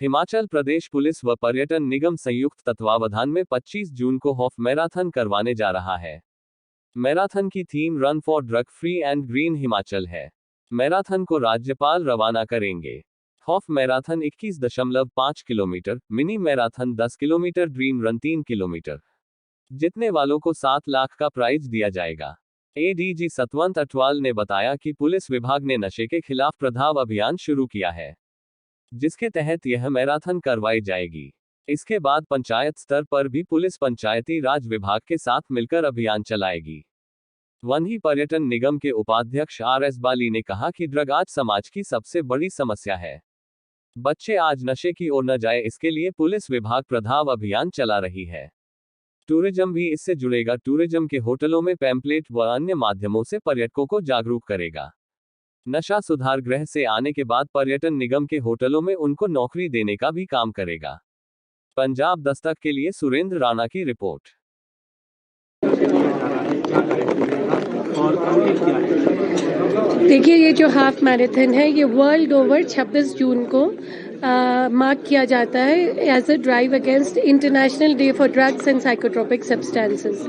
Himachal Pradesh police व पर्यटन निगम संयुक्त तत्वावधान में 25 जून को हाफ मैराथन करवाने जा रहा है। मैराथन की theme run for drug free and green Himachal है। मैराथन को राज्यपाल रवाना करेंगे। Half marathon 21.5 kilometre, mini marathon 10 kilometre, dream run 3 kilometre. जीतने वालों को 7 लाख का प्राइज दिया जाएगा। एडीजी सतवंत अटवाल ने बताया कि पुलिस विभाग ने नशे के खिलाफ प्रभाव अभियान शुरू किया है, जिसके तहत यह मैराथन करवाई जाएगी। इसके बाद पंचायत स्तर पर भी पुलिस पंचायती राज विभाग के साथ मिलकर अभियान चलाएगी। वहीं पर्यटन निगम के उपाध्यक्ष RS बाली ने कहा कि ड्रग आज समाज की सबसे बड़ी समस्या है। बच्चे आज नशे की ओर न जाए, इसके लिए पुलिस विभाग प्रभाव अभियान चला रही है। टूरिज्म भी इससे जुड़ेगा। टूरिज्म के होटलों में पैम्पलेट व अन्य माध्यमों से पर्यटकों को जागरूक करेगा। नशा सुधार गृह से आने के बाद पर्यटन निगम के होटलों में उनको नौकरी देने का भी काम करेगा। पंजाब दस्तक के लिए सुरेंद्र राणा की रिपोर्ट। देखिए, ये जो हाफ मैराथन है ये वर्ल्ड ओवर 26 जून को मार्क किया जाता है as a drive against international day for drugs and psychotropic substances.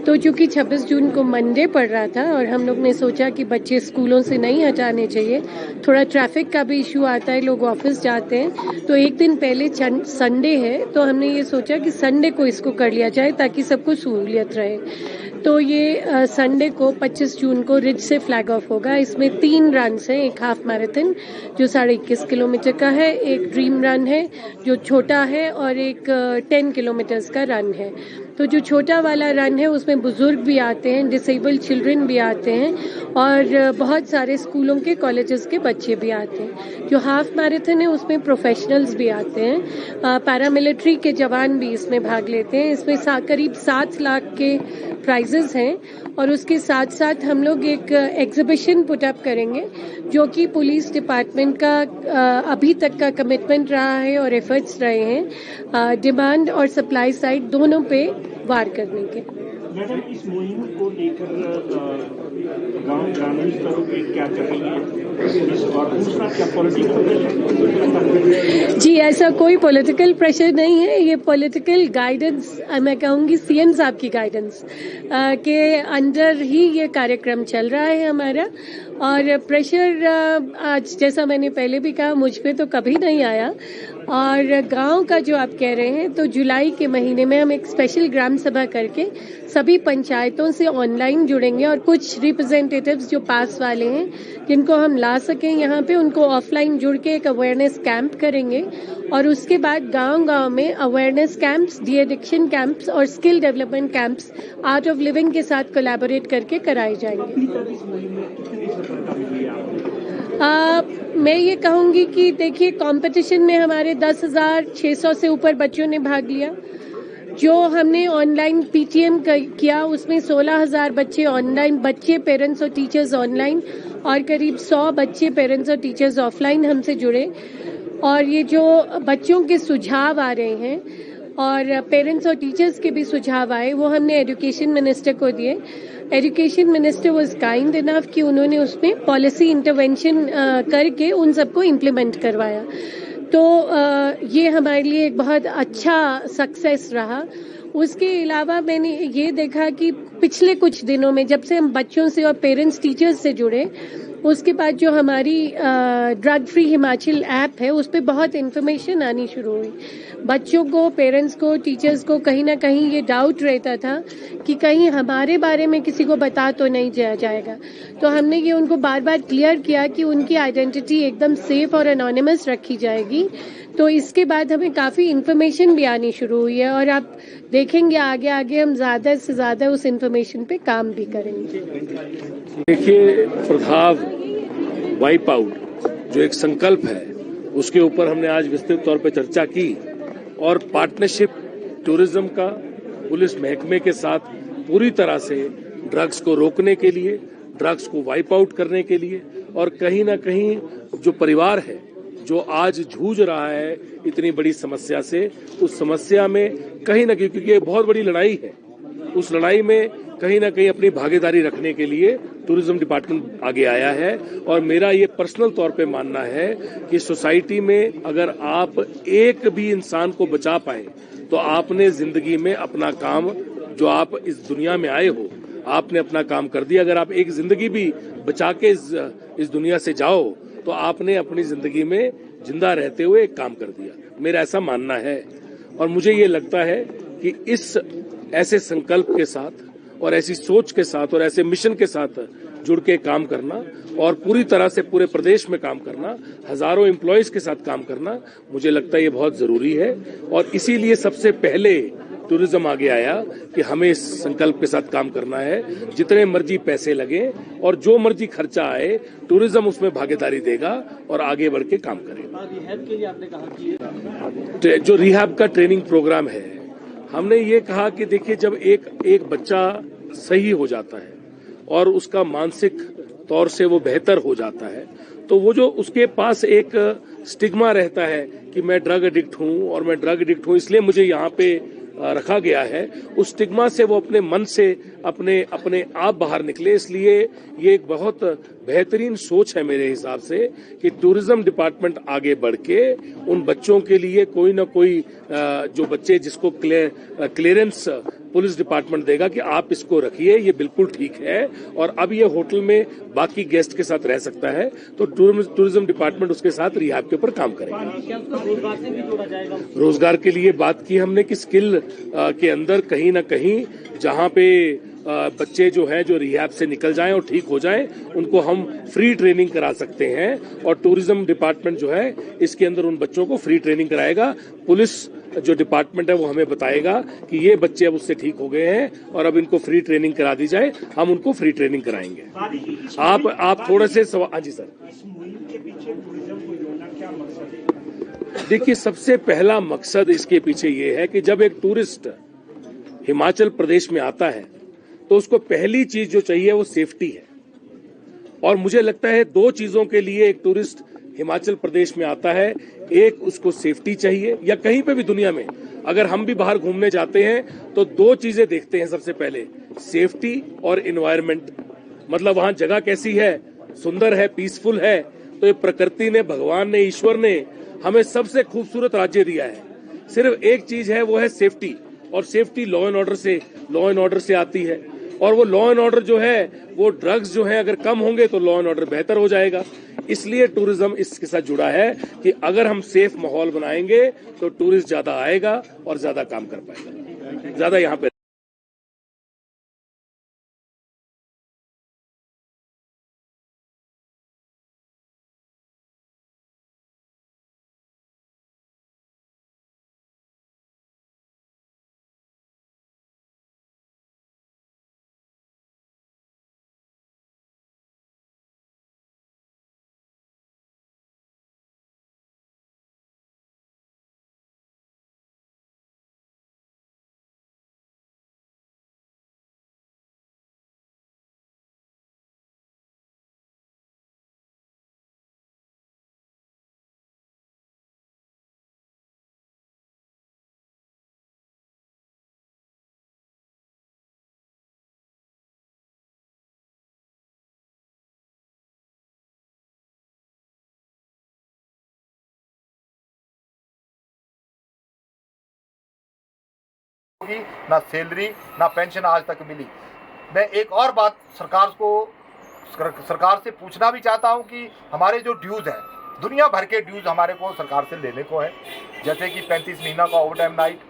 तो चूंकि 26 जून को मंडे पड़ रहा था और हम लोग ने सोचा कि बच्चे स्कूलों से नहीं हटाने चाहिए, थोड़ा ट्रैफिक का भी इशू आता है, लोग ऑफिस जाते हैं, तो एक दिन पहले संडे है तो हमने ये सोचा कि संडे को इसको कर लिया जाए ताकि सबको सहूलियत रहे। तो ये संडे को 25 जून को रिज से फ्लैग ऑफ होगा। इसमें 3 रन हैं, एक हाफ मैराथन जो 21.5 किलोमीटर का है, एक ड्रीम रन है जो छोटा है और एक 10 किलोमीटर्स का रन है। तो जो छोटा वाला रन है उसमें बुजुर्ग भी आते हैं, डिसेबल्ड चिल्ड्रन भी आते हैं और बहुत सारे स्कूलों के कॉलेजेस के बच्चे भी आते हैं। जो हाफ मैराथन है उसमें प्रोफेशनल्स भी आते हैं, पैरामिलिट्री के जवान भी इसमें भाग लेते हैं। इसमें करीब 7 लाख के प्राइजेस हैं और उसके साथ साथ हम लोग एक एग्जीबिशन पुट अप करेंगे जो कि पुलिस डिपार्टमेंट का अभी तक का कमिटमेंट रहा है और एफर्ट्स रहे हैं डिमांड और सप्लाई साइड दोनों पे वार करने के। मैडम, इस मुहिम को लेकर गांव ग्रामीण स्तरों पे क्या कर रही है और दूसरा क्या पॉलिटिकल प्रेशर? जी, ऐसा कोई पॉलिटिकल प्रेशर नहीं है। ये पॉलिटिकल गाइडेंस, मैं कहूँगी CM साहब की गाइडेंस के अंडर ही ये कार्यक्रम चल रहा है हमारा। और प्रेशर आज जैसा मैंने पहले भी कहा मुझ पे तो कभी नहीं आया। और गांव का जो आप कह रहे हैं, तो जुलाई के महीने में हम एक स्पेशल ग्राम सभा करके सभी पंचायतों से ऑनलाइन जुड़ेंगे और कुछ रिप्रेजेंटेटिव्स जो पास वाले हैं जिनको हम ला सकें यहाँ पे, उनको ऑफलाइन जुड़ के एक अवेयरनेस कैंप करेंगे और उसके बाद गांव-गांव में awareness camps, de addiction camps और skill development camps Art of Living के साथ कोलैबोरेट करके कराए जाएंगे। मैं ये कहूँगी कि देखिए, कंपटीशन में हमारे 10,600 से ऊपर बच्चों ने भाग लिया। जो हमने ऑनलाइन PTM किया उसमें 16,000 बच्चे ऑनलाइन, बच्चे, पेरेंट्स और टीचर्स ऑनलाइन, और करीब 100 बच्चे, पेरेंट्स और टीचर्स ऑफलाइन हमसे जुड़े। और ये जो बच्चों के सुझाव आ रहे हैं और पेरेंट्स और टीचर्स के भी सुझाव आए, वो हमने एजुकेशन मिनिस्टर को दिए। Education minister was kind enough कि उन्होंने उसमें पॉलिसी इंटरवेंशन करके उन सबको इम्प्लीमेंट करवाया। तो ये हमारे लिए एक बहुत अच्छा सक्सेस रहा। उसके अलावा मैंने ये देखा कि पिछले कुछ दिनों में जब से हम बच्चों से और पेरेंट्स टीचर्स से जुड़े, उसके बाद जो हमारी ड्रग फ्री हिमाचल ऐप है उस पर बहुत इन्फॉर्मेशन आनी शुरू हुई। बच्चों को, पेरेंट्स को, टीचर्स को कहीं ना कहीं ये डाउट रहता था कि कहीं हमारे बारे में किसी को बता तो नहीं जाएगा। तो हमने ये उनको बार बार क्लियर किया कि उनकी आइडेंटिटी एकदम सेफ और एनोनिमस रखी जाएगी। तो इसके बाद हमें काफ़ी इन्फॉर्मेशन भी आनी शुरू हुई है और आप देखेंगे आगे आगे हम ज़्यादा से ज़्यादा उस इन्फॉर्मेशन पे काम भी करेंगे। देखिए, प्रभाव वाइप आउट जो एक संकल्प है उसके ऊपर हमने आज विस्तृत तौर पर चर्चा की और पार्टनरशिप टूरिज्म का पुलिस महकमे के साथ पूरी तरह से ड्रग्स को रोकने के लिए, ड्रग्स को वाइप आउट करने के लिए, और कहीं ना कहीं जो परिवार है जो आज जूझ रहा है इतनी बड़ी समस्या से, उस समस्या में कहीं ना कहीं, क्योंकि ये बहुत बड़ी लड़ाई है, उस लड़ाई में कहीं ना कहीं अपनी भागीदारी रखने के लिए टूरिज्म डिपार्टमेंट आगे आया है। और मेरा ये पर्सनल तौर पे मानना है कि सोसाइटी में अगर आप एक भी इंसान को बचा पाए तो आपने जिंदगी में अपना काम, जो आप इस दुनिया में आए हो, आपने अपना काम कर दिया। अगर आप एक जिंदगी भी बचा के इस दुनिया से जाओ तो आपने अपनी जिंदगी में जिंदा रहते हुए एक काम कर दिया। मेरा ऐसा मानना है। और मुझे ये लगता है कि इस ऐसे संकल्प के साथ और ऐसी सोच के साथ और ऐसे मिशन के साथ जुड़ के काम करना और पूरी तरह से पूरे प्रदेश में काम करना, हजारों एम्प्लॉयज के साथ काम करना, मुझे लगता है ये बहुत जरूरी है। और इसीलिए सबसे पहले टूरिज्म आगे आया कि हमें इस संकल्प के साथ काम करना है। जितने मर्जी पैसे लगे और जो मर्जी खर्चा आए, टूरिज्म उसमें भागीदारी देगा और आगे बढ़ के काम करेगा। रिहैब के लिए आपने कहा कि जो रिहैब का ट्रेनिंग प्रोग्राम है, हमने ये कहा कि देखिए, जब एक बच्चा सही हो जाता है और उसका मानसिक तौर से वो बेहतर हो जाता है, तो वो जो उसके पास एक स्टिग्मा रहता है कि मैं ड्रग एडिक्ट हूं और मैं ड्रग एडिक्ट हूं इसलिए मुझे यहाँ पे रखा गया है, उस स्टिग्मा से वो अपने मन से अपने आप बाहर निकले। इसलिए ये एक बहुत बेहतरीन सोच है मेरे हिसाब से कि टूरिज्म डिपार्टमेंट आगे बढ़ के उन बच्चों के लिए कोई ना कोई जो बच्चे जिसको क्लियरेंस पुलिस डिपार्टमेंट देगा कि आप इसको रखिए, ये बिल्कुल ठीक है और अब ये होटल में बाकी गेस्ट के साथ रह सकता है, तो टूरिज्म डिपार्टमेंट उसके साथ रिहैब के ऊपर काम करेगा। क्या उसको रोजगार से भी जोड़ा जाएगा? रोजगार के लिए बात की हमने कि स्किल के अंदर कहीं ना कहीं जहां पे बच्चे जो हैं जो रिहैब से निकल जाएं और ठीक हो जाएं, उनको हम फ्री ट्रेनिंग करा सकते हैं और टूरिज्म डिपार्टमेंट जो है इसके अंदर उन बच्चों को फ्री ट्रेनिंग कराएगा। पुलिस जो डिपार्टमेंट है वो हमें बताएगा कि ये बच्चे अब उससे ठीक हो गए हैं और अब इनको फ्री ट्रेनिंग करा दी जाए, हम उनको फ्री ट्रेनिंग कराएंगे। आप थोड़े से सवाल। हाँ जी सर। इस मुहिम के पीछे टूरिज्म को जोड़ना क्या मकसद है? देखिए, सबसे पहला मकसद इसके पीछे ये है कि जब एक टूरिस्ट हिमाचल प्रदेश में आता है तो उसको पहली चीज जो चाहिए वो सेफ्टी है। और मुझे लगता है दो चीजों के लिए एक टूरिस्ट हिमाचल प्रदेश में आता है, एक उसको सेफ्टी चाहिए, या कहीं पे भी दुनिया में अगर हम भी बाहर घूमने जाते हैं तो दो चीजें देखते हैं सबसे पहले, सेफ्टी और एनवायरनमेंट। मतलब वहां जगह कैसी है, सुंदर है, पीसफुल है। तो ये प्रकृति ने, भगवान ने, ईश्वर ने हमें सबसे खूबसूरत राज्य दिया है। सिर्फ एक चीज है, वो है सेफ्टी। और सेफ्टी लॉ एंड ऑर्डर से आती है। और वो लॉ एंड ऑर्डर जो है, वो ड्रग्स जो है अगर कम होंगे तो लॉ एंड ऑर्डर बेहतर हो जाएगा। इसलिए टूरिज्म इसके साथ जुड़ा है कि अगर हम सेफ माहौल बनाएंगे तो टूरिस्ट ज्यादा आएगा और ज्यादा काम कर पाएगा, ज्यादा यहाँ पे। ना सैलरी ना पेंशन आज तक मिली। मैं एक और बात सरकार से पूछना भी चाहता हूं कि हमारे जो ड्यूज़ हैं, दुनिया भर के ड्यूज़ हमारे को सरकार से लेने को है। जैसे कि 35 महीना का ओवरटाइम नाइट,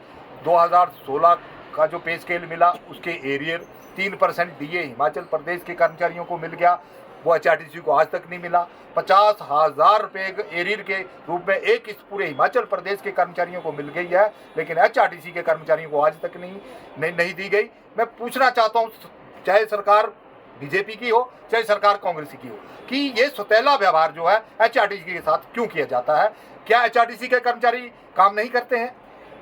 2016 का जो पे स्केल मिला उसके एरियर, 3% डीए हिमाचल प्रदेश के कर्मचारियों को मिल गया, वो HRTC को आज तक नहीं मिला। 50,000 रुपये एरियर के रूप में एक इस पूरे हिमाचल प्रदेश के कर्मचारियों को मिल गई है, लेकिन HRTC के कर्मचारियों को आज तक नहीं दी गई। मैं पूछना चाहता हूँ, चाहे सरकार बीजेपी की हो चाहे सरकार कांग्रेस की हो, कि ये सौतेला व्यवहार जो है HRTC के साथ क्यों किया जाता है? क्या HRTC के कर्मचारी काम नहीं करते हैं?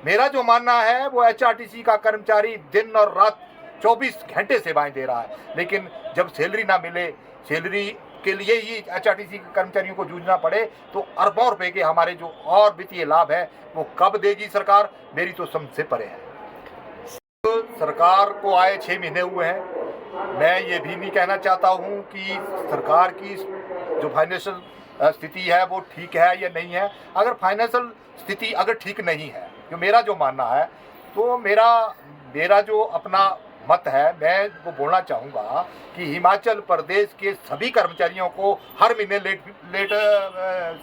मेरा जो मानना है वो HRTC का कर्मचारी दिन और रात 24 घंटे सेवाएं दे रहा है, लेकिन जब सैलरी ना मिले, सैलरी के लिए ही HRTC के कर्मचारियों को जूझना पड़े, तो अरबों रुपए के हमारे जो और वित्तीय लाभ है वो कब देगी सरकार? मेरी तो समझ से परे है। तो सरकार को आए 6 महीने हुए हैं, मैं ये भी नहीं कहना चाहता हूँ कि सरकार की जो फाइनेंशियल स्थिति है वो ठीक है या नहीं है। अगर फाइनेंशियल स्थिति अगर ठीक नहीं है, जो मेरा जो मानना है, तो मेरा जो अपना मत है, मैं वो बोलना चाहूँगा कि हिमाचल प्रदेश के सभी कर्मचारियों को हर महीने लेट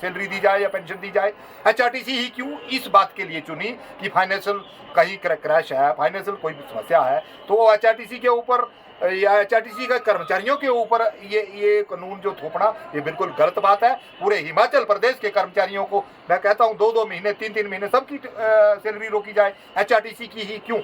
सैलरी दी जाए या पेंशन दी जाए। एचआरटीसी ही क्यों इस बात के लिए चुनी कि फाइनेंशियल कहीं क्रैश है, फाइनेंशियल कोई समस्या है, तो एचआरटीसी के ऊपर या एचआरटीसी के कर्मचारियों के ऊपर ये कानून जो थोपना, ये बिल्कुल गलत बात है। पूरे हिमाचल प्रदेश के कर्मचारियों को मैं कहता हूँ 2-2 महीने 3-3 महीने सबकी सैलरी रोकी जाए, एचआरटीसी की ही क्यों।